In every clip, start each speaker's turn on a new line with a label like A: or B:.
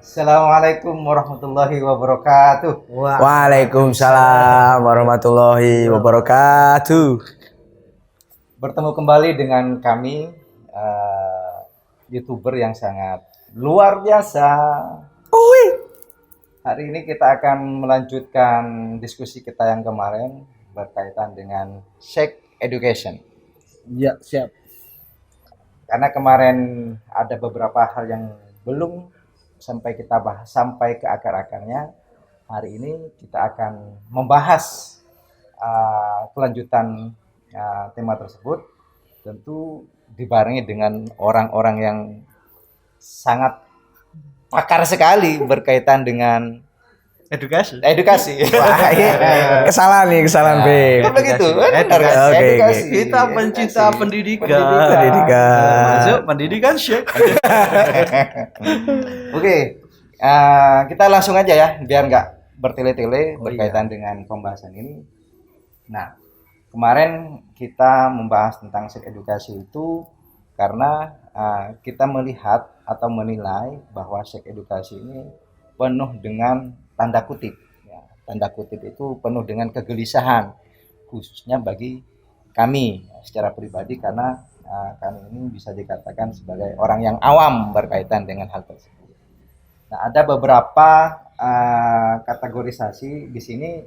A: Assalamualaikum warahmatullahi wabarakatuh.
B: Waalaikumsalam warahmatullahi wabarakatuh.
A: Bertemu kembali dengan kami, YouTuber yang sangat luar biasa. Hari ini kita akan melanjutkan diskusi kita yang kemarin berkaitan dengan sex education.
C: Ya, siap.
A: Karena kemarin ada beberapa hal yang belum sampai kita bahas sampai ke akar-akarnya. Hari ini kita akan membahas kelanjutan tema tersebut, tentu dibarengi dengan orang-orang yang sangat pakar sekali berkaitan dengan edukasi.
B: Wah, kesalahan B.
A: Kan begitu, benar kan?
B: Oke.
A: Edukasi.
C: Kita pencinta pendidikan.
B: Pendidikan.
C: Masuk pendidikan Syekh.
A: Oke, kita langsung aja ya, biar nggak bertele-tele berkaitan dengan pembahasan ini. Nah, kemarin kita membahas tentang seks edukasi itu karena kita melihat atau menilai bahwa seks edukasi ini penuh dengan tanda kutip. Ya, tanda kutip itu penuh dengan kegelisahan, khususnya bagi kami secara pribadi karena kami ini bisa dikatakan sebagai orang yang awam berkaitan dengan hal tersebut. Nah, ada beberapa kategorisasi di sini.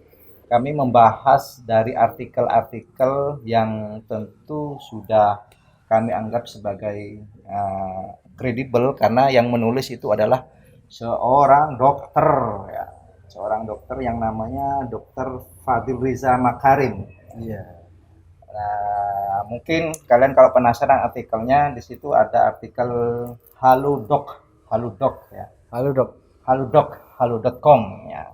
A: Kami membahas dari artikel-artikel yang tentu sudah kami anggap sebagai kredibel karena yang menulis itu adalah seorang dokter, ya, seorang dokter yang namanya Dr. Fadil Riza Makarim.
C: Iya.
A: Nah, mungkin kalian kalau penasaran artikelnya, di situ ada artikel Halodoc ya. Halodoc.com ya.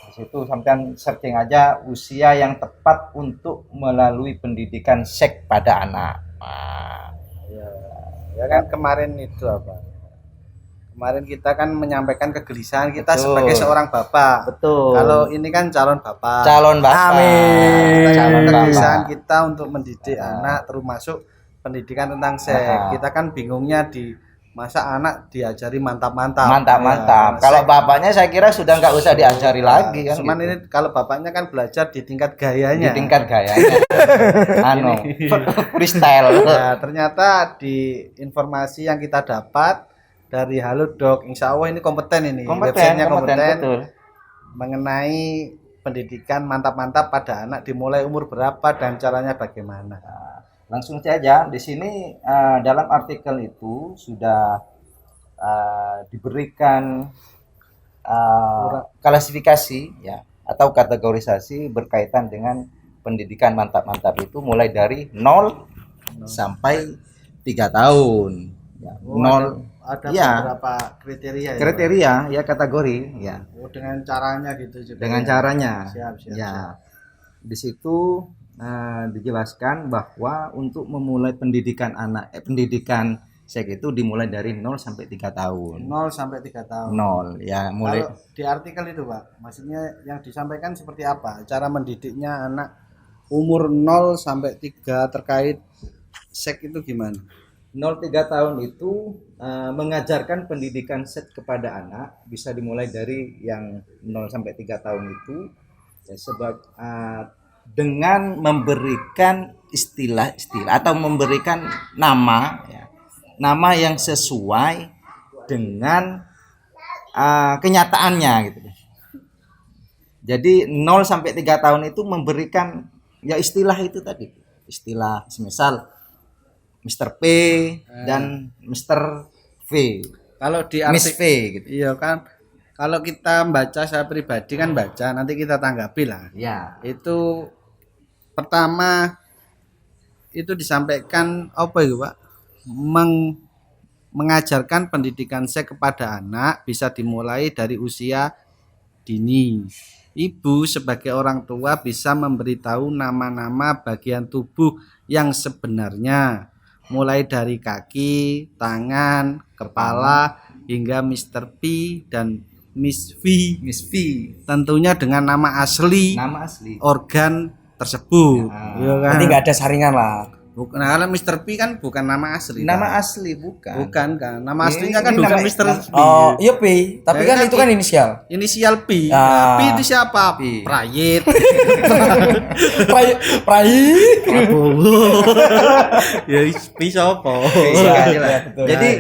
A: Di situ sampean searching aja usia yang tepat untuk melalui pendidikan seks pada anak. Nah,
C: Ya kan kemarin itu apa? Kemarin kita kan menyampaikan kegelisahan kita
A: Betul.
C: sebagai seorang bapak.
A: betul.
C: Kalau ini kan calon bapak.
A: calon bapak.
B: Amin.
A: Calon
C: Kegelisahan
A: bapak.
C: kita untuk mendidik anak termasuk pendidikan tentang seks. Kita kan bingungnya di masa anak diajari mantap-mantap.
A: Mantap.
C: Ya,
A: Kalau
C: seks.
A: bapaknya saya kira sudah nggak usah diajari lagi kan.
C: Cuman
A: gitu.
C: ini kalau bapaknya kan belajar di tingkat
A: Di
C: gayanya.
A: tingkat gayanya. Freestyle.
C: Nah, ternyata di informasi yang kita dapat dari Halodoc, insya Allah ini kompeten ini. Websitenya kompeten
A: betul.
C: mengenai pendidikan mantap-mantap pada anak dimulai umur berapa dan caranya bagaimana.
A: Langsung saja di sini dalam artikel itu sudah diberikan klasifikasi ya atau kategorisasi berkaitan dengan pendidikan mantap-mantap itu mulai dari 0 sampai 3 tahun. Ya, 0
C: Ada
A: ya,
C: beberapa kriteria ya.
A: kriteria ya kategori ya.
C: Oh, dengan caranya gitu juga.
A: Dengan
C: ya.
A: caranya.
C: Siap.
A: Ya. Di situ dijelaskan bahwa untuk memulai pendidikan pendidikan seks itu dimulai dari 0 sampai 3 tahun.
C: 0 sampai 3 tahun.
A: 0 ya mulai.
C: Kalau di artikel itu, Pak, maksudnya yang disampaikan seperti apa? Cara mendidiknya anak umur 0 sampai 3 terkait seks itu gimana?
A: 0-3 tahun itu mengajarkan pendidikan seks kepada anak bisa dimulai dari yang 0 sampai 3 tahun itu ya, dengan memberikan istilah-istilah atau memberikan nama ya, nama yang sesuai dengan kenyataannya gitu. Jadi 0 sampai 3 tahun itu memberikan ya istilah itu tadi. Istilah semisal Mr. P dan Mr. V.
C: Kalau di
A: Miss V gitu.
C: iya kan. Kalau kita baca, saya pribadi kan baca, nanti kita tanggapi lah.
A: Ya.
C: Itu pertama itu disampaikan apa itu, Pak? Mengajarkan pendidikan seks kepada anak bisa dimulai dari usia dini. Ibu sebagai orang tua bisa memberitahu nama-nama bagian tubuh yang sebenarnya, mulai dari kaki, tangan, kepala hingga Mr. P dan Miss V. Tentunya dengan nama asli
A: Nama asli.
C: organ tersebut.
A: Ya.
C: Iya kan?
B: Berarti nggak ada saringan lah.
C: Bukan, nah, karena Mr. P kan bukan nama asli.
A: Nama
C: kan?
A: asli bukan.
C: Bukan kan. Nama
A: Ini-
C: aslinya kan
A: ini
C: bukan
A: nama-
C: Mr. P.
B: Oh, iya P, tapi
C: Ya
B: kan
C: kan,
B: itu kan inisial.
C: Inisial P.
B: Ah.
C: Nah, P itu siapa?
A: P.
C: Prayit.
B: Prai.
C: Prabowo. Ya P siapa?
A: Iya, iya,
B: iya, betul.
A: Jadi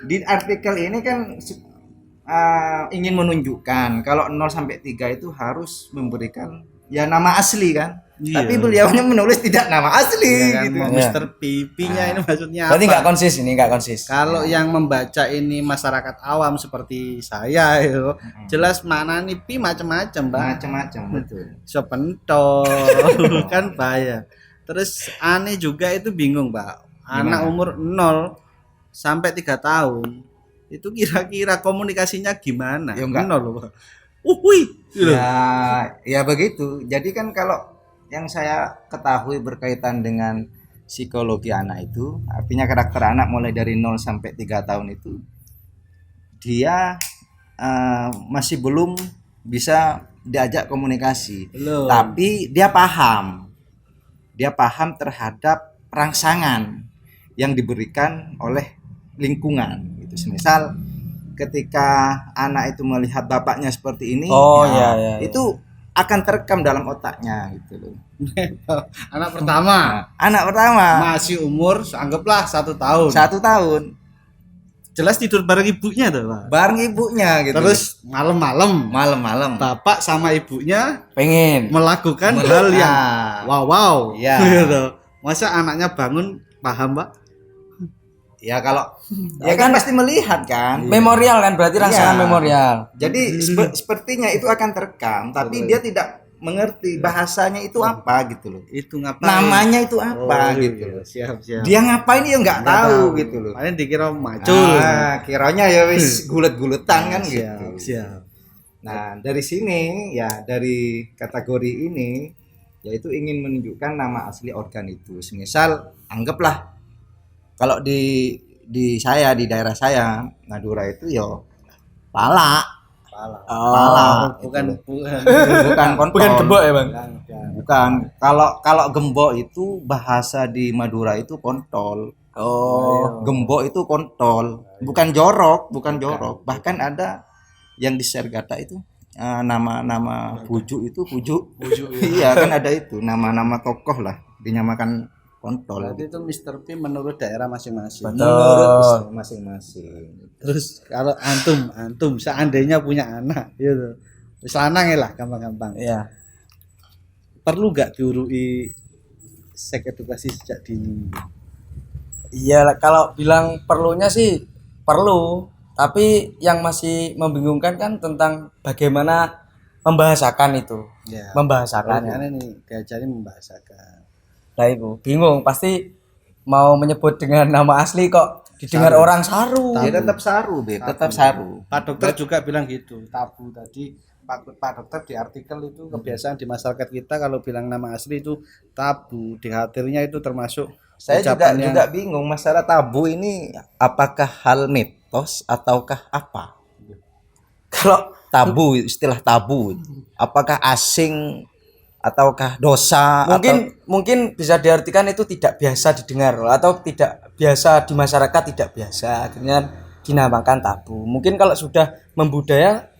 A: di artikel ini kan ingin menunjukkan kalau 0 sampai 3 itu harus memberikan ya nama asli kan.
C: Iya.
A: Tapi beliaunya menulis tidak nama asli
C: Iya kan,
A: gitu.
C: mau
B: Iya.
C: Mr. P. P-nya ini maksudnya
B: Berarti
C: apa?
B: nggak konsis ini, nggak konsis.
C: Kalau yang membaca ini masyarakat awam seperti saya itu jelas maknanya pi macam-macam, Mbak.
A: Macam-macam betul.
C: So pentol kan bahaya. Terus aneh juga itu bingung, Mbak. Anak
A: Gimana?
C: umur 0 sampai 3 tahun itu kira-kira komunikasinya gimana?
A: Ya, enggak.
C: 0 loh, Pak. Wih, gitu.
A: Ya begitu. Jadi kan kalau yang saya ketahui berkaitan dengan psikologi anak itu, artinya karakter anak mulai dari 0 sampai 3 tahun itu dia masih belum bisa diajak komunikasi.
C: Belum.
A: Tapi dia paham. Dia paham terhadap rangsangan yang diberikan oleh lingkungan gitu. Semisal ketika anak itu melihat bapaknya seperti ini,
B: Oh,
A: ya,
B: iya.
A: itu akan terekam dalam otaknya gitu loh.
C: Anak pertama
A: Anak pertama
C: masih umur anggaplah 1 tahun.
A: 1 tahun
C: Jelas tidur bareng ibunya tuh, Pak.
A: bareng ibunya gitu.
C: Terus malam-malam
A: malam-malam
C: bapak sama ibunya
B: Pengen.
C: melakukan hal yang wow
A: Iya.
C: gitu. Masa anaknya bangun paham, Pak?
A: ya kalau ya kan pasti melihat kan.
B: Memorial kan berarti rangsangan
A: Iya.
B: memorial.
A: Jadi sepertinya itu akan terekam, tapi dia tidak mengerti bahasanya itu apa gitu loh.
C: Itu ngapain?
A: Namanya itu apa
C: Oh,
A: gitu
C: iya.
A: loh.
C: Siap.
A: Dia ngapain dia nggak tahu gitu loh.
C: Paling dikira macul.
A: Kiranya ya wis gulet-guletan kan
C: Siap,
A: gitu.
C: siap.
A: Nah, dari sini ya dari kategori ini yaitu ingin menunjukkan nama asli organ itu. Semisal anggaplah kalau di saya di daerah saya Madura itu yo pala,
C: Pala.
A: pala,
C: Bukan
A: itu
C: bukan.
A: bukan kontol.
B: Bukan gembok ya, Bang?
A: Bukan. Kalau gembok itu bahasa di Madura itu kontol.
B: Oh.
A: Gembok itu kontol, bukan jorok, bukan jorok. Bahkan ada yang di Sergata itu nama-nama pujuk itu pujuk. Iya kan ada itu nama-nama tokoh lah dinyamakan kontol.
C: Berarti itu Mr. P menurut daerah masing-masing.
A: Menurut masing-masing.
C: Terus kalau antum seandainya punya anak gitu. Wis lanang ya lah gampang-gampang.
B: Iya.
C: Perlu gak diurui seks edukasi sejak dini?
B: Iya, kalau bilang perlunya sih perlu, tapi yang masih membingungkan kan tentang bagaimana membahasakan itu.
C: Ya.
B: Membahasakan.
C: Makanya nih diajarin membahasakan.
B: Lah itu bingung, pasti mau menyebut dengan nama asli kok didengar
C: Saru.
B: orang saru.
A: Dia tetap saru, Beb, tetap saru.
C: Pak dokter juga bilang gitu, tabu tadi. Pak dokter di artikel itu kebiasaan di masyarakat kita kalau bilang nama asli itu tabu, dikhawatirnya itu termasuk
A: Saya
C: ucapan yang-
A: juga bingung masalah tabu ini apakah hal mitos ataukah apa? Kalau tabu istilah tabu apakah asing ataukah dosa
B: Mungkin bisa diartikan itu tidak biasa didengar atau tidak biasa di masyarakat, tidak biasa, akhirnya dinamakan tabu. Mungkin kalau sudah membudaya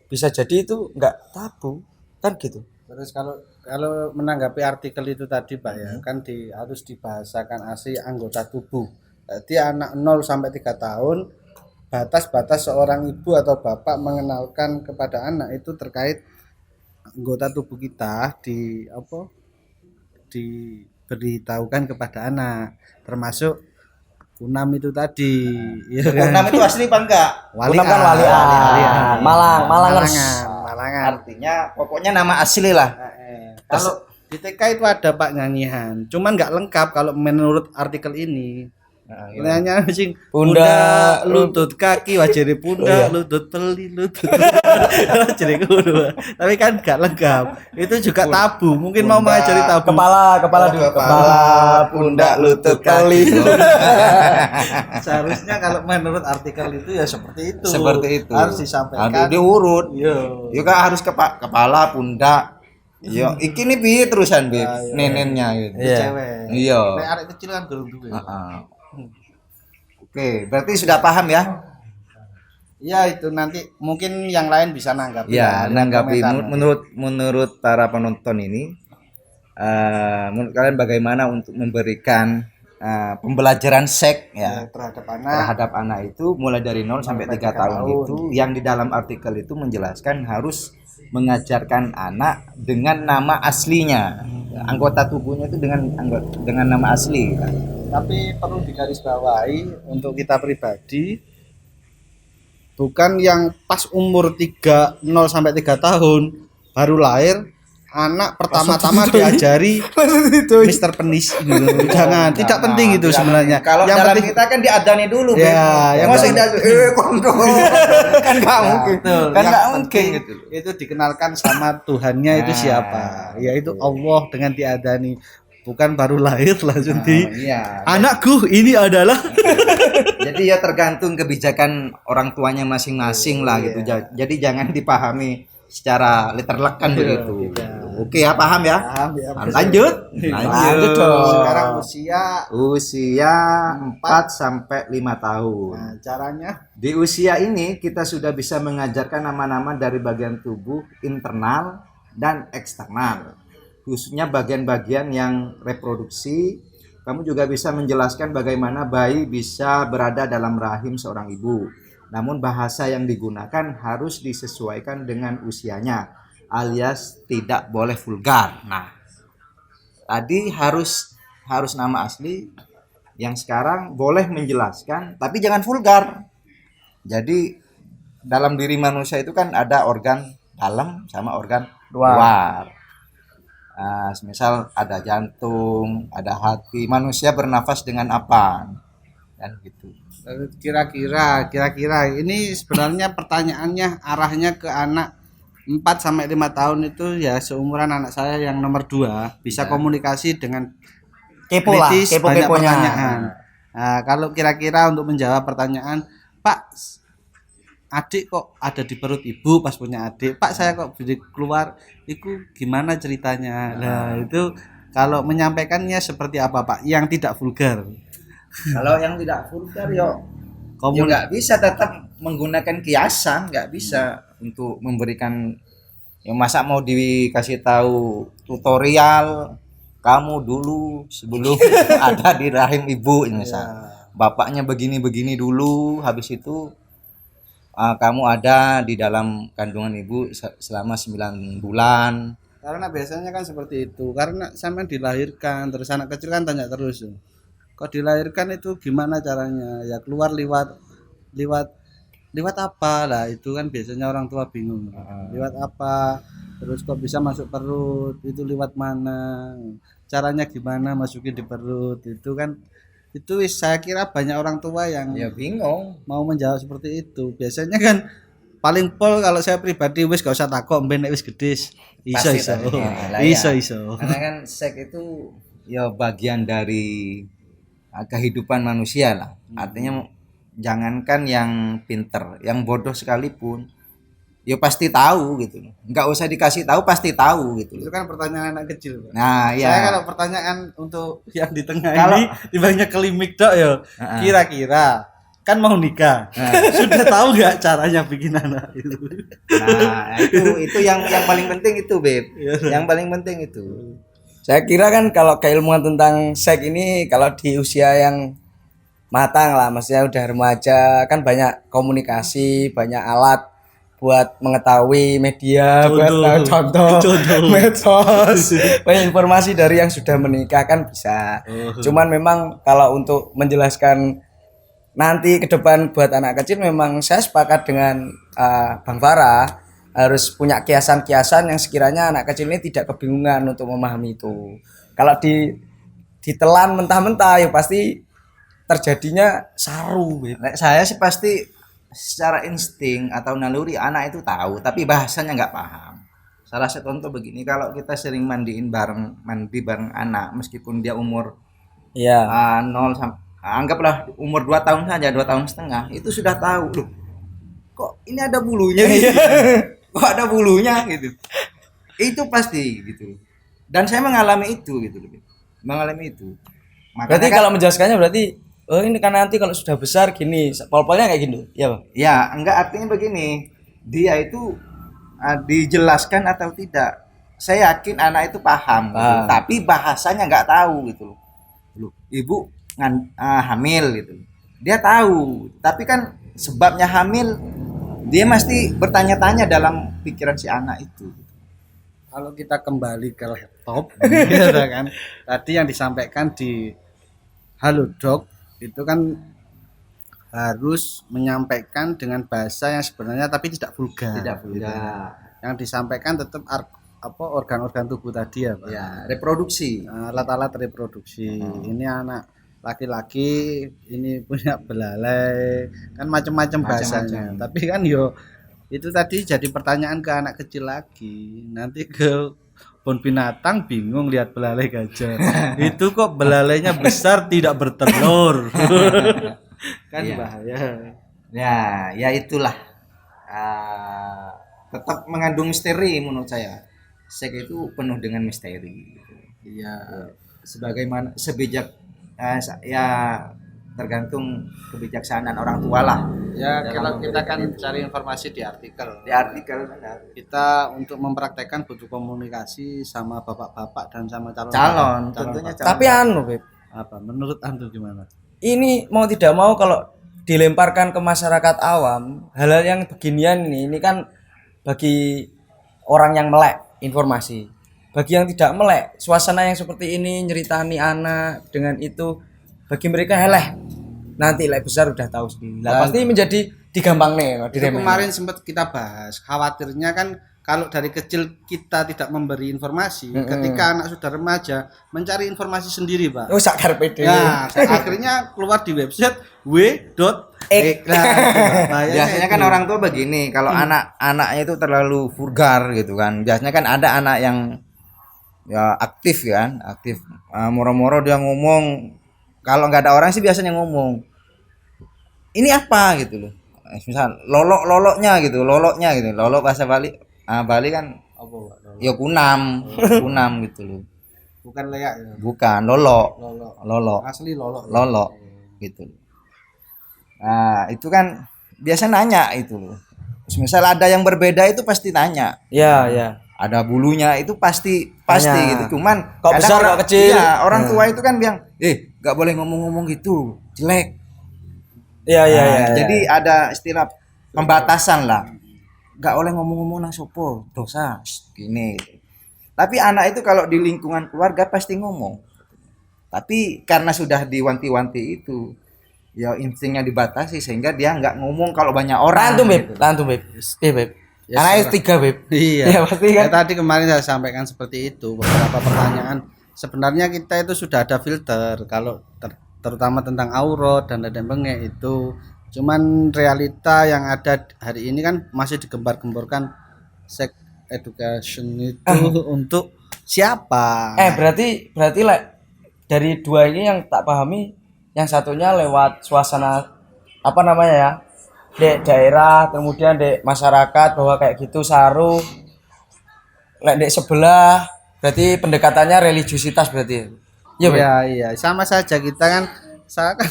B: bisa jadi itu enggak tabu kan gitu.
C: Terus kalau menanggapi artikel itu tadi Pak ya, kan harus dibahasakan asli anggota tubuh. Jadi anak 0 sampai 3 tahun batas-batas seorang ibu atau bapak mengenalkan kepada anak itu terkait anggota tubuh kita diberitahukan kepada anak, termasuk kunam itu tadi. Ya kan?
A: Kunam itu asli apa enggak?
B: Kunam kan walian. Malangers.
C: Malangan.
A: Artinya pokoknya nama asli lah.
C: Kalau di TK itu ada Pak nyanyian, cuman nggak lengkap kalau menurut artikel ini.
A: Nah,
C: Nyanyian sing
B: Pundak,
C: lutut kaki, wajari pundak, lutut teli, lutut. Jadi kudu. Tapi kan nggak lengkap. Itu juga tabu. Mungkin mau mengajari tabu.
B: Kepala dulu.
A: kepala, pundak, lutut, kaki.
C: Seharusnya kalau menurut artikel itu ya seperti itu.
A: Seperti itu.
C: Harus disampaikan.
A: Diurut.
C: Yo.
A: Juga harus kepala, pundak, Iya, iki nih piye terusan, Beb?
C: Iya.
A: Nenennya gitu.
B: Iya.
C: Cewek.
A: Iya.
C: Nek arek kecil kan belum duwe.
A: Heeh. Oke, berarti sudah paham ya?
C: Iya, itu nanti mungkin yang lain bisa nanggapi.
A: Ya,
C: lewat
A: nanggapi
C: komentar.
A: menurut para penonton ini, menurut kalian bagaimana untuk memberikan pembelajaran seks
C: Ya,
A: ya
C: terhadap anak.
A: anak itu mulai dari 0 sampai 3 tahun itu, yang di dalam artikel itu menjelaskan harus mengajarkan anak dengan nama aslinya, anggota tubuhnya itu dengan nama asli.
C: Tapi perlu digarisbawahi untuk kita pribadi, bukan yang pas umur 0 sampai 3 tahun baru lahir anak pertama-tama diajari Mister Penis gitu. Jangan, tidak penting itu sebenarnya.
A: Kalau
C: yang
A: dalam
C: penting
A: kita kan diadani dulu,
C: Ya, yang
A: masa
C: penting-
A: kondom kan nggak mungkin,
C: betul.
A: kan
C: Yang
A: nggak mungkin
C: penting
A: gitu.
C: itu dikenalkan sama Tuhannya itu
A: Nah,
C: siapa, yaitu Allah dengan diadani, bukan baru lahir langsung di
A: Iya.
C: anakku ini adalah
A: Jadi ya tergantung kebijakan orang tuanya masing-masing lah gitu. Jadi jangan dipahami secara literlekan begitu. Oke ya, paham ya?
C: Paham ya.
A: Lanjut.
B: Lanjut dong.
C: Sekarang
A: Usia 4 sampai 5 tahun.
C: nah, caranya
A: Di usia ini kita sudah bisa mengajarkan nama-nama dari bagian tubuh internal dan eksternal, khususnya bagian-bagian yang reproduksi. Kamu juga bisa menjelaskan bagaimana bayi bisa berada dalam rahim seorang ibu. Namun bahasa yang digunakan harus disesuaikan dengan usianya, alias tidak boleh vulgar. Nah, tadi harus nama asli, yang sekarang boleh menjelaskan tapi jangan vulgar. Jadi dalam diri manusia itu kan ada organ dalam sama organ luar. Nah, misal ada jantung, ada hati. Manusia bernafas dengan apa? Dan gitu.
C: kira-kira ini sebenarnya pertanyaannya arahnya ke anak 4 sampai 5 tahun itu ya seumuran anak saya yang nomor 2, bisa komunikasi dengan
B: Kepo lah,
C: kritis, banyak
B: kepo-keponya.
C: pertanyaan. Nah, kalau kira-kira untuk menjawab pertanyaan, Pak, adik kok ada di perut ibu pas punya adik, Pak saya kok jadi keluar, itu gimana ceritanya? Nah, itu kalau menyampaikannya seperti apa, Pak? Yang tidak vulgar.
A: Kalau yang tidak vulgar ya
C: Komun-
A: nggak bisa, tetap menggunakan kiasan, nggak bisa untuk memberikan. Ya masa mau dikasih tahu tutorial kamu dulu sebelum ada di rahim ibu, misal bapaknya begini dulu, habis itu kamu ada di dalam kandungan ibu selama 9 bulan.
C: Karena biasanya kan seperti itu. Karena sampai dilahirkan, terus anak kecil kan tanya terus. Kok dilahirkan itu gimana caranya? Ya keluar lewat apa? Lah itu kan biasanya orang tua bingung. Lewat apa? Terus kok bisa masuk perut? Itu lewat mana? Caranya gimana masukin di perut? Itu kan saya kira banyak orang tua yang
A: Ya bingung.
C: mau menjawab seperti itu. Biasanya kan paling pol kalau saya pribadi wis gak usah takut ben nek wis gede. Iso.
A: Lah ya.
C: Iso.
A: Karena kan seks itu ya bagian dari kehidupan manusia lah. Artinya jangankan yang pinter, yang bodoh sekalipun ya pasti tahu gitu. Nggak usah dikasih tahu, pasti tahu gitu.
C: Itu kan pertanyaan anak kecil, Pak.
A: Nah,
C: Saya
A: ya.
C: kalau pertanyaan untuk yang di tengah
A: Kalau-
C: ini dibandingnya kelimik dok ya. Kira-kira kan mau nikah. Sudah tahu nggak caranya bikin anak itu?
A: Nah, itu yang paling penting itu, Beb. Yang paling penting itu.
B: Saya kira kan kalau keilmuan tentang seks ini kalau di usia yang matang lah, maksudnya udah remaja kan banyak komunikasi, banyak alat buat mengetahui media, buat tahu contoh, medsos, banyak informasi dari yang sudah menikah kan bisa. Cuman memang kalau untuk menjelaskan nanti ke depan buat anak kecil memang saya sepakat dengan Bang Farah, harus punya kiasan-kiasan yang sekiranya anak kecil ini tidak kebingungan untuk memahami itu. Kalau ditelan mentah-mentah ya pasti terjadinya saru gitu.
A: Nek saya sih pasti secara insting atau naluri anak itu tahu, tapi bahasanya nggak paham. Salah satu contoh begini, kalau kita sering mandi bareng anak, meskipun dia umur
B: Iya.
A: 0 sampai anggaplah umur 2 tahun saja, 2 tahun setengah, itu sudah tahu loh. Kok ini ada bulunya gitu. Kok ada bulunya gitu. Itu pasti gitu. Dan saya mengalami itu gitu loh. Mengalami itu.
B: Berarti
A: Makanya kan,
B: kalau menjelaskannya berarti oh ini kan nanti kalau sudah besar gini, pol-polnya kayak gitu. Ya, Bang.
A: ya enggak, artinya begini. Dia itu dijelaskan atau tidak. Saya yakin anak itu paham, gitu.
B: Paham.
A: Tapi bahasanya nggak tahu gitu loh. Loh, ibu hamil gitu. Dia tahu, tapi kan sebabnya hamil dia mesti bertanya-tanya dalam pikiran si anak itu.
C: Kalau kita kembali ke laptop, gitu kan. Tadi yang disampaikan di Halodoc itu kan harus menyampaikan dengan bahasa yang sebenarnya tapi tidak vulgar.
A: Tidak
C: gitu.
A: vulgar.
C: Yang disampaikan tetap organ-organ tubuh tadi ya, Pak.
A: Ya, reproduksi.
C: Alat-alat reproduksi. Ini anak laki-laki, ini punya belalai, kan macam-macam bahasanya. Tapi kan yo itu tadi jadi pertanyaan ke anak kecil lagi. Nanti ke kebun binatang bingung lihat belalai gajah. Itu kok belalainya besar tidak bertelur. Kan
A: Iya.
C: bahaya.
A: Ya itulah. Tetap mengandung misteri menurut saya. Seks itu penuh dengan misteri. Iya. Sebagaimana sebijak ya tergantung kebijaksanaan orang tua lah.
C: Ya,
A: Dalam
C: kalau kita kan
A: memberikan itu.
C: cari informasi di artikel.
A: Di artikel benar.
C: Kita untuk mempraktekkan butuh komunikasi sama bapak-bapak dan sama
A: Calon, tentunya calon.
B: Tapi anu, Beb,
C: Apa menurut Anda gimana?
B: ini mau tidak mau kalau dilemparkan ke masyarakat awam, hal-hal yang beginian ini kan bagi orang yang melek informasi. Bagi yang tidak melek, suasana yang seperti ini nyeritani anak dengan itu bagi mereka heleh. Nanti lek besar udah tahu sendiri. Lah pasti menjadi digampang nih,
C: Itu kemarin sempat kita bahas, khawatirnya kan kalau dari kecil kita tidak memberi informasi, ketika anak sudah remaja mencari informasi sendiri, Pak.
B: Oh, sakar pede.
C: Ya, akhirnya keluar di website w.ek.
A: Biasanya kan orang tua begini, kalau anak-anaknya itu terlalu vulgar gitu kan. Biasanya kan ada anak yang ya aktif kan, aktif. Moro-moro dia ngomong, kalau nggak ada orang sih biasanya ngomong. Ini apa gitu loh. Misal loloknya gitu, lolok bahasa Bali. Bali kan
C: Apa, Pak?
A: ya kunam gitu loh.
C: Bukan leak ya.
A: Bukan lolok,
C: Lolo. Asli lolo.
A: lolok gitu. Nah, itu kan biasa nanya itu loh. Terus misal ada yang berbeda itu pasti tanya.
B: Ya, ya.
A: Ada bulunya itu pasti
B: Tanya.
A: gitu. Cuman
B: Kok
A: kadang
B: besar, kok kecil?
A: Iya, orang tua itu kan bilang, nggak boleh ngomong-ngomong gitu, jelek.
B: Ya, ya,
A: Nah,
B: ya.
A: jadi ada istilah pembatasan lah. Nggak boleh ngomong-ngomong nang sopo, dosa, gini. Tapi anak itu kalau di lingkungan keluarga pasti ngomong. Tapi karena sudah diwanti-wanti itu, ya instingnya dibatasi sehingga dia nggak ngomong kalau banyak orang.
B: Lantum, Beb. Iya, Beb.
C: Ya,
B: Anaknya 3, Beb.
C: Iya.
B: Ya, pasti kan.
C: Ya, tadi kemarin saya sampaikan seperti itu beberapa pertanyaan. Sebenarnya kita itu sudah ada filter kalau terutama tentang aurat dan dada bengek itu. Cuman realita yang ada hari ini kan masih digembar-gemborkan sex education itu untuk siapa?
B: Berarti like, dari dua ini yang tak pahami, yang satunya lewat suasana apa namanya ya? Di daerah, kemudian di masyarakat bahwa kayak gitu saru. Lek di sebelah berarti pendekatannya religiusitas berarti. Iya, Beb?
C: Iya, sama saja kita kan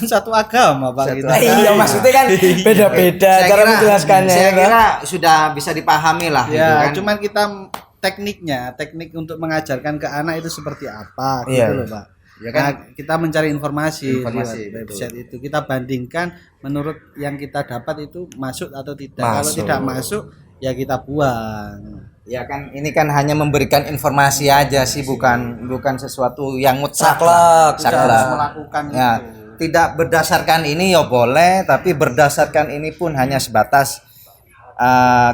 C: satu agama, Pak. Kita kan.
B: Iya, maksudnya kan beda-beda cara menjelaskannya.
A: Saya
B: ya, Bang?
A: kira sudah bisa dipahami lah gitu
C: Ya,
A: kan.
C: cuman kita teknik untuk mengajarkan ke anak itu seperti apa gitu
B: Iya.
C: loh, Pak.
A: Ya kan?
C: Nah, kita mencari informasi
A: Informasi,
C: di website itu. Kita bandingkan menurut yang kita dapat itu masuk atau tidak. Kalau
B: Masuk.
C: tidak masuk ya kita buang.
A: Ya kan ini kan hanya memberikan informasi aja sih, bukan sesuatu yang mutlak.
B: Saklek.
C: Kita harus melakukan
A: Ya,
C: itu.
A: tidak berdasarkan ini ya boleh, tapi berdasarkan ini pun hanya sebatas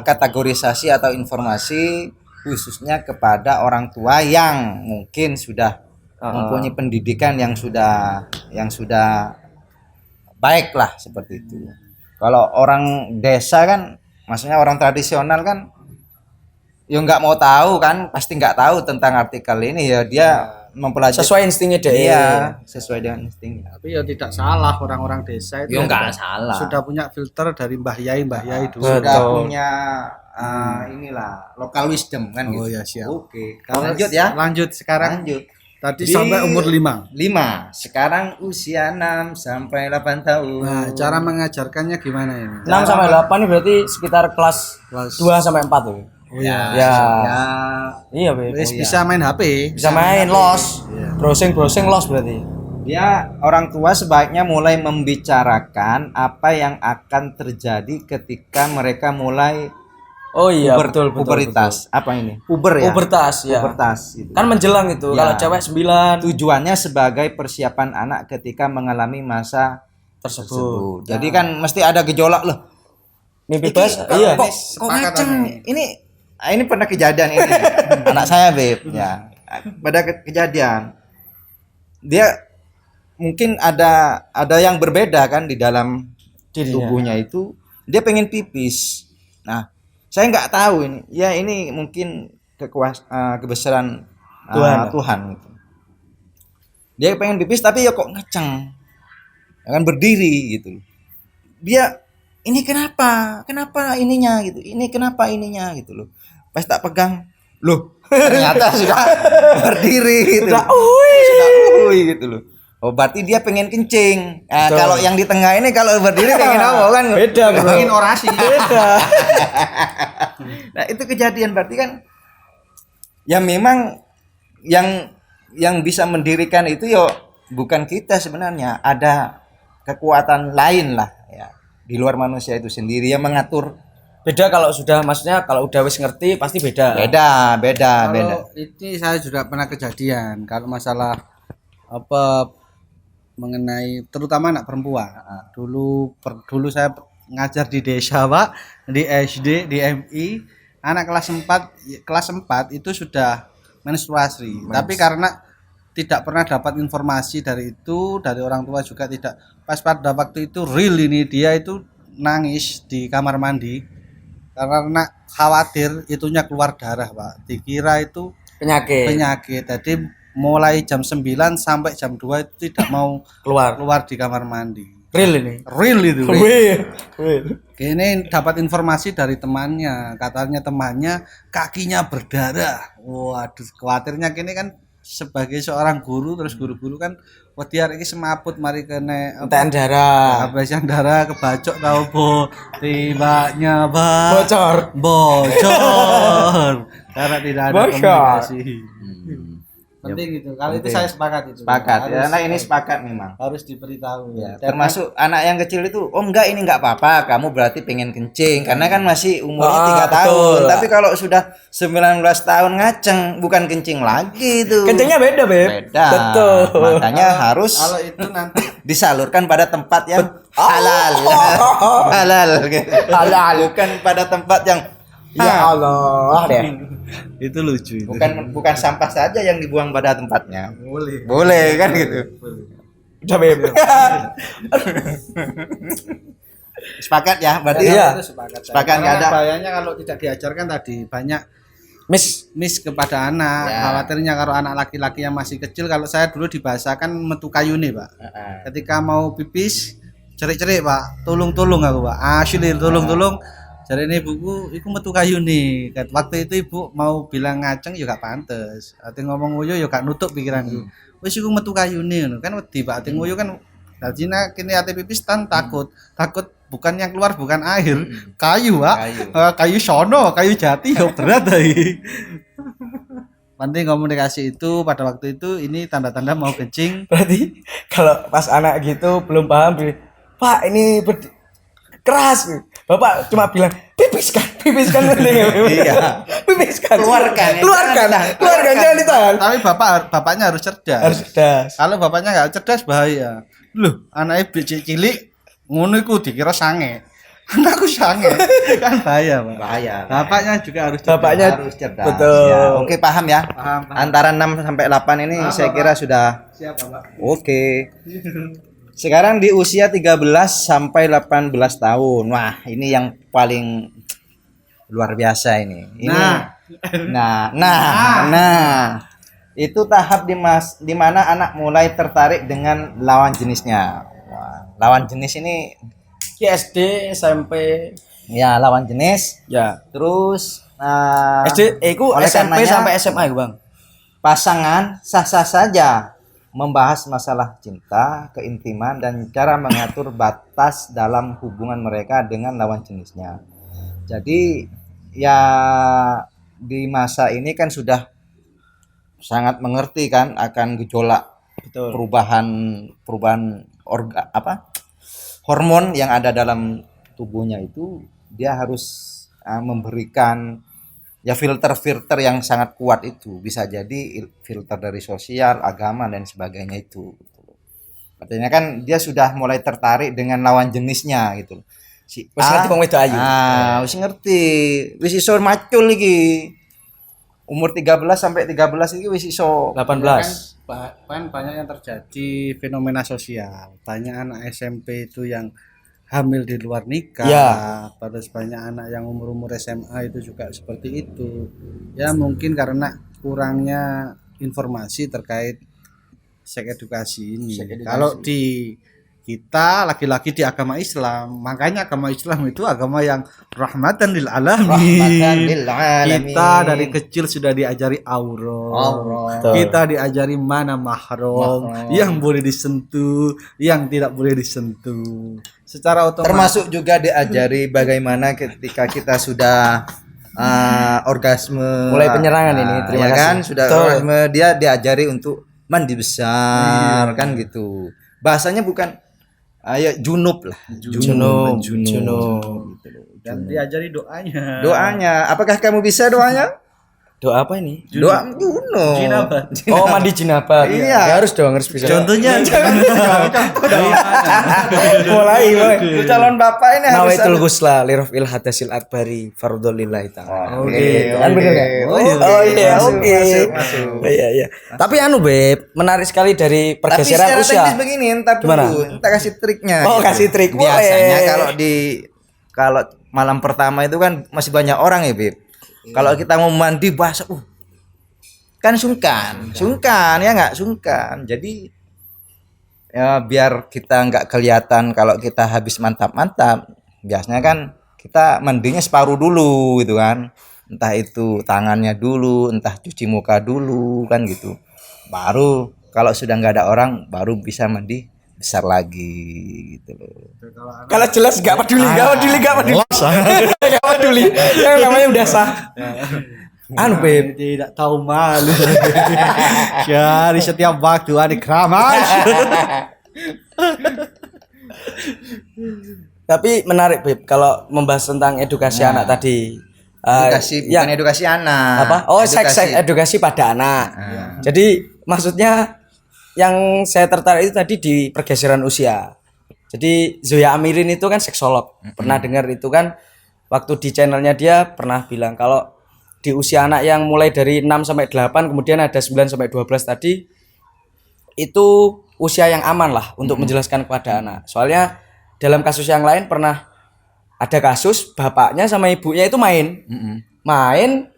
A: kategorisasi atau informasi khususnya kepada orang tua yang mungkin sudah mempunyai pendidikan yang sudah baik lah seperti itu. Kalau orang desa kan, maksudnya orang tradisional kan, ya nggak mau tahu kan, pasti nggak tahu tentang artikel ini ya dia mempelajari
B: Sesuai instingnya deh.
A: Iya, sesuai dengan instingnya.
C: Tapi ya tidak salah orang-orang desa itu
A: Ya nggak salah.
C: sudah punya filter dari mbah yai dulu.
A: Sudah
B: Betul.
A: punya inilah local wisdom kan
C: Oh
A: gitu.
C: ya, siap.
A: Oke.
C: Kalau
A: Lanjut ya.
C: Lanjut sekarang
A: Lanjut.
C: tadi
A: Di-
C: sampai umur 5.
A: 5. Sekarang usia 6 sampai 8 tahun.
C: Nah, cara mengajarkannya gimana ini?
B: 6 sampai 8 ini berarti sekitar kelas 2 sampai 4 tuh.
C: Oh ya.
B: Ya.
A: Ya,
B: Iya, Beb.
C: Wis bisa main HP.
B: Bisa main los. Browsing los berarti.
A: dia orang tua sebaiknya mulai membicarakan apa yang akan terjadi ketika mereka mulai
B: Oh iya, betul betul.
A: puberitas. Apa ini? Puber ya?
B: Pubertas ya.
A: Pubertas gitu.
B: Kan menjelang itu.
A: Ya.
B: Kalau cewek 9
A: Tujuannya sebagai persiapan anak ketika mengalami masa
B: tersebut.
A: tersebut. Jadi kan mesti ada gejolak loh.
B: Mimpi
A: Iki,
B: bas.
A: kok-
B: Iya.
A: Kok, kok ngaceng? Ini pernah kejadian ini. Anak saya, Beb. Ya. Pada kejadian. Dia mungkin ada yang berbeda kan di dalam
B: Dirinya.
A: tubuhnya itu. Dia pengen pipis. Nah, saya nggak tahu ini. Ya ini mungkin kebesaran Tuhan gitu. Dia pengen pipis tapi ya kok ngeceng. Kan berdiri gitu. Dia ini kenapa ininya gitu, ini kenapa ininya gitu loh. Pas tak pegang, loh ternyata sudah berdiri gitu. Sudah uhui gitu loh. Oh berarti dia pengen kencing. Nah, kalau yang di tengah ini kalau berdiri pengen apa kan?
B: Beda, bro.
C: Pengen orasi.
B: Beda.
A: Nah itu kejadian berarti kan ya memang yang bisa mendirikan itu yo bukan kita sebenarnya, ada kekuatan lain lah ya di luar manusia itu sendiri yang mengatur.
B: Beda kalau sudah, maksudnya kalau udah wis ngerti pasti beda.
A: Beda.
C: Kalau ini saya juga pernah kejadian kalau masalah apa mengenai terutama anak perempuan. Dulu saya ngajar di desa, Pak, di SD, di MI, anak kelas 4 itu sudah menstruasi. Tapi karena tidak pernah dapat informasi dari itu, dari orang tua juga tidak. Pas pada waktu itu real ini dia itu nangis di kamar mandi karena khawatir itunya keluar darah, Pak. Dikira itu penyakit. Jadi mulai jam 9 sampai jam 2 itu tidak mau keluar di kamar mandi.
B: Real ini.
C: Real itu.
B: Real.
C: Ini dapat informasi dari temannya, katanya temannya kakinya berdarah. Waduh, khawatirnya kini kan sebagai seorang guru, terus guru-guru kan wedi arek iki semaput mari kene
B: Entekan darah.
C: kehabisan darah kebacok tau bo tibanya
B: Bocor.
C: karena tidak ada
B: Bocor.
C: komunikasi. Penting gitu. Kalau itu
A: Penting.
C: saya sepakat itu.
A: Sepakat.
C: Harus,
A: Ya, nah ini sepakat memang.
C: harus diberitahu.
A: Ya, termasuk anak yang kecil itu, oh enggak ini enggak apa-apa, kamu berarti pengen kencing karena kan masih umurnya 3 tahun.
B: betul.
A: Tapi kalau sudah 19 tahun ngaceng, bukan kencing lagi itu.
B: Kencingnya beda, Beb.
A: Beda.
B: Betul.
A: Makanya harus
C: Kalau itu nanti
A: disalurkan pada tempat yang halal. Halal gitu.
B: Halal.
A: Bukan pada tempat yang
B: Ya Allah deh.
C: itu lucu itu.
A: bukan sampah saja yang dibuang pada tempatnya.
C: Boleh.
A: Boleh kan gitu.
B: Udah, Beb.
A: Sepakat ya, berarti
B: Iya.
C: Itu sepakat.
A: Sepakat, nggak
C: Karena
A: ada.
C: bahayanya kalau tidak diajarkan tadi banyak
B: Miss
C: kepada anak.
A: Ya.
C: Khawatirnya kalau anak laki-laki yang masih kecil, kalau saya dulu dibahasakan metu kayu nih, Pak. Ketika mau pipis cerik-cerik, Pak. Tolong aku, Pak. Asli tolong. Jadi ini ibuku, iku metu kayu nih. Waktu itu ibu mau bilang ngaceng ya gak pantes. Ati ngomong nguyu ya gak nutup pikiranku. Wis iku metu kayu nih, kan wedi, Pak. Ati nguyu kan dadi kini ati pipis takut bukan yang keluar bukan air, kayu, Pak. Kayu sono, kayu jati ya berat dai. Penting komunikasi itu pada waktu itu ini tanda-tanda mau kencing.
B: berarti kalau pas anak gitu belum paham, Pak ini keras. Bapak cuma bilang pipiskan
A: Iya.
B: pipiskan,
A: Keluarkan
B: jangan ditahan.
C: Tapi bapaknya harus cerdas.
B: Harus cerdas.
C: Kalau bapaknya nggak cerdas bahaya. Loh, anaknya bicik cilik ngono iku dikira sange. Anakku sange. Kan bahaya, Pak.
A: Bahaya.
C: Bapaknya juga harus cerdas.
B: Bapaknya
A: Harus cerdas.
B: betul.
A: Ya, oke, paham ya.
C: Paham.
A: Antara 6 sampai 8 ini saya kira sudah
C: Siapa, Pak?
A: oke. Sekarang di usia 13 sampai 18 tahun. Wah, ini yang paling luar biasa ini. Nah. Itu tahap di mana anak mulai tertarik dengan lawan jenisnya. Wah, lawan jenis ini
B: SD, SMP,
A: Ya, lawan jenis.
B: Ya.
A: Terus
B: Iku
A: oleh
B: SMP
A: karenanya,
B: sampai SMA iku, Bang.
A: pasangan sah-sah saja membahas masalah cinta, keintiman, dan cara mengatur batas dalam hubungan mereka dengan lawan jenisnya. Jadi ya di masa ini kan sudah sangat mengerti kan akan gejolak
B: Betul.
A: perubahan hormon yang ada dalam tubuhnya itu. Dia harus memberikan ya filter-filter yang sangat kuat, itu bisa jadi filter dari sosial, agama, dan sebagainya itu. Artinya kan dia sudah mulai tertarik dengan lawan jenisnya gitu. Si
B: Wis ngerti wong wedok ayu.
A: wis ngerti, wis iso macul iki. Umur 13 sampai 13 iki wis iso
B: 18.
C: Kan banyak yang terjadi fenomena sosial. Banyak anak SMP itu yang hamil di luar nikah.
B: Ya.
C: Terus banyak anak yang umur-umur SMA itu juga seperti itu. Ya mungkin karena kurangnya informasi terkait seks edukasi ini.
A: Seks edukasi.
C: Kalau di kita lagi-lagi di agama Islam, makanya agama Islam itu agama yang rahmatan lil alamin.
A: rahmatan lil alamin.
C: Kita dari kecil sudah diajari aurat.
B: Betul.
C: Kita diajari mana mahram, yang boleh disentuh, yang tidak boleh disentuh. Secara otomatis
A: Termasuk juga diajari bagaimana ketika kita sudah orgasme.
B: Mulai penyerangan ini, terima
A: ya
B: kasih.
A: kan, sudah
B: Betul.
A: orgasme, dia diajari untuk mandi besar kan gitu. Bahasanya bukan ya junub lah.
B: Junub.
C: dan diajari doanya.
A: Doanya, apakah kamu bisa doanya?
B: Doa apa ini?
A: Doa junub.
C: Jinabat.
B: Oh, mandi jinabat.
A: Iya.
B: Ya, harus dong, harus bisa.
C: Contohnya
B: mulai.
A: Calon bapak ini harus
B: Nawaitul ghusla lirafil hadasil akbari fardholillahi ta'ala.
A: Oke,
B: Kan bener enggak?
A: Oh iya,
B: Oke.
A: masuk.
B: Iya. Tapi anu, Beb, menarik sekali dari
A: Tapi
B: pergeseran
A: secara
B: usia.
A: teknis begini, entar
B: Gimana?
A: dulu, kita kasih triknya.
B: Oh, kasih trik.
A: Biasanya
B: Boleh.
A: kalau malam pertama itu kan masih banyak orang ya, Beb. Kalau kita mau mandi basah, kan sungkan ya nggak sungkan. Jadi ya biar kita nggak kelihatan kalau kita habis mantap-mantap, biasanya kan kita mandinya separuh dulu gitu kan. Entah itu tangannya dulu, entah cuci muka dulu kan gitu. Baru kalau sudah nggak ada orang, baru bisa mandi besar lagi gitu loh.
B: Kalau jelas enggak peduli. Enggak peduli. Yang namanya udah sah. Anu, Beb.
C: tidak tahu malu. Dari setiap waktu ada keramas.
B: Tapi menarik, Beb, kalau membahas tentang edukasi anak tadi.
A: Edukasi bukan edukasi anak.
B: Apa? Oh, seks edukasi pada anak. Jadi maksudnya yang saya tertarik itu tadi di pergeseran usia. Jadi Zoya Amirin itu kan seksolog. Pernah dengar itu kan waktu di channelnya dia pernah bilang kalau di usia anak yang mulai dari 6 sampai 8 kemudian ada 9 sampai 12 tadi itu usia yang aman lah untuk menjelaskan kepada anak. Soalnya dalam kasus yang lain pernah ada kasus bapaknya sama ibunya itu main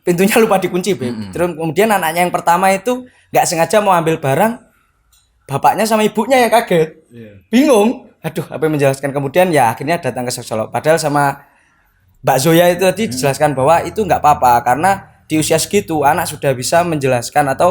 B: pintunya lupa dikunci, Beb. Terus kemudian anaknya yang pertama itu nggak sengaja mau ambil barang, bapaknya sama ibunya yang kaget, bingung, aduh apa yang menjelaskan. Kemudian ya akhirnya datang ke seksolog. Padahal sama Mbak Zoya itu tadi dijelaskan bahwa itu nggak apa-apa karena di usia segitu anak sudah bisa menjelaskan atau